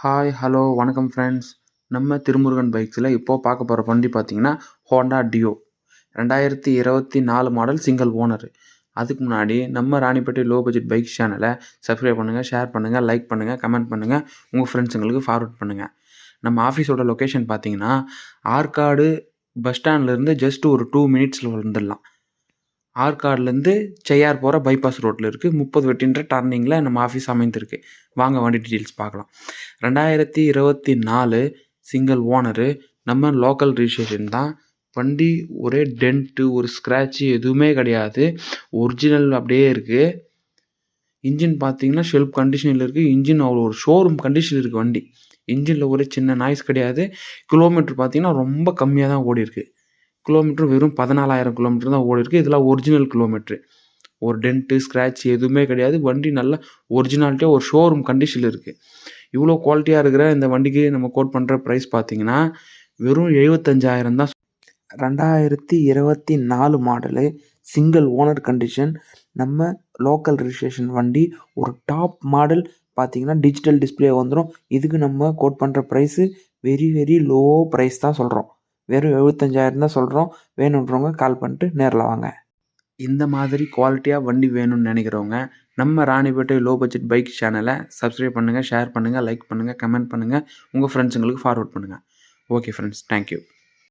Hi, hello, வணக்கம் friends. நம்ம திருமுருகன் பைக்ஸில் இப்போது பார்க்க போகிற வண்டி பார்த்தீங்கன்னா Honda deo 2024 model single owner. அதுக்கு முன்னாடி நம்ம ராணிப்பேட்டை லோ பட்ஜெட் பைக் சேனலை சப்ஸ்கிரைப் பண்ணுங்கள், ஷேர் பண்ணுங்கள், லைக் பண்ணுங்கள், கமெண்ட் பண்ணுங்கள், உங்கள் ஃப்ரெண்ட்ஸுங்களுக்கு ஃபார்வர்ட் பண்ணுங்கள். நம்ம ஆஃபீஸோட லொக்கேஷன் பார்த்தீங்கன்னா ஆற்காடு பஸ் ஸ்டாண்ட்லேருந்து ஜஸ்ட் ஒரு 2 மினிட்ஸில் வந்துடலாம். ஆற்காடுலேருந்து செய்யார் போகிற பைபாஸ் ரோட்டில் இருக்குது. 30 வெட்டின்ற டர்னிங்கில் நம்ம ஆஃபீஸ் அமைந்திருக்கு. வாங்க வண்டி டீட்டெயில்ஸ் பார்க்கலாம். 2024 சிங்கிள் ஓனரு, நம்ம லோக்கல் ரிஜிஸ்ட்ரேஷன் தான். வண்டி ஒரே டென்ட்டு, ஒரு ஸ்க்ராட்சு எதுவுமே கிடையாது. ஒரிஜினல் அப்படியே இருக்குது. இன்ஜின் பார்த்தீங்கன்னா ஷெல்ஃப் கண்டிஷனில் இருக்குது. இன்ஜின் அவ்வளோ ஒரு ஷோரூம் கண்டிஷனில் இருக்குது வண்டி. இன்ஜினில் ஒரு சின்ன நாய்ஸ் கிடையாது. கிலோமீட்டர் பார்த்தீங்கன்னா ரொம்ப கம்மியாக தான் ஓடி இருக்குது. கிலோமீட்டர் வெறும் 14,000 கிலோமீட்டர் தான் ஓடி இருக்குது. இதெல்லாம் ஒரிஜினல் கிலோமீட்ரு. ஒரு டென்ட்டு, ஸ்க்ராட்ச் எதுவுமே கிடையாது. வண்டி நல்ல ஒரிஜினாலிட்டியாக ஒரு ஷோரூம் கண்டிஷனில் இருக்குது. இவ்வளோ குவாலிட்டியாக இருக்கிற இந்த வண்டிக்கு நம்ம கோட் பண்ணுற ப்ரைஸ் பார்த்தீங்கன்னா வெறும் 75,000 தான். 2024 மாடலு, சிங்கிள் ஓனர் கண்டிஷன், நம்ம லோக்கல் ரிஜிஸ்ட்ரேஷன் வண்டி. ஒரு டாப் மாடல் பார்த்தீங்கன்னா டிஜிட்டல் டிஸ்பிளே வந்துடும். இதுக்கு நம்ம கோட் பண்ணுற ப்ரைஸு வெரி லோ ப்ரைஸ் தான் சொல்கிறோம். வெறும் 75,000 தான் சொல்கிறோம். வேணுன்றவங்க கால் பண்ணிட்டு நேரில் வாங்க. இந்த மாதிரி குவாலிட்டியாக வண்டி வேணும்னு நினைக்கிறவங்க நம்ம ராணிப்பேட்டை லோ பட்ஜெட் பைக் சேனலை சப்ஸ்கிரைப் பண்ணுங்கள், ஷேர் பண்ணுங்கள், லைக் பண்ணுங்கள், கமெண்ட் பண்ணுங்கள், உங்கள் ஃப்ரெண்ட்ஸுங்களுக்கு ஃபார்வர்ட் பண்ணுங்கள். Okay friends, thank you.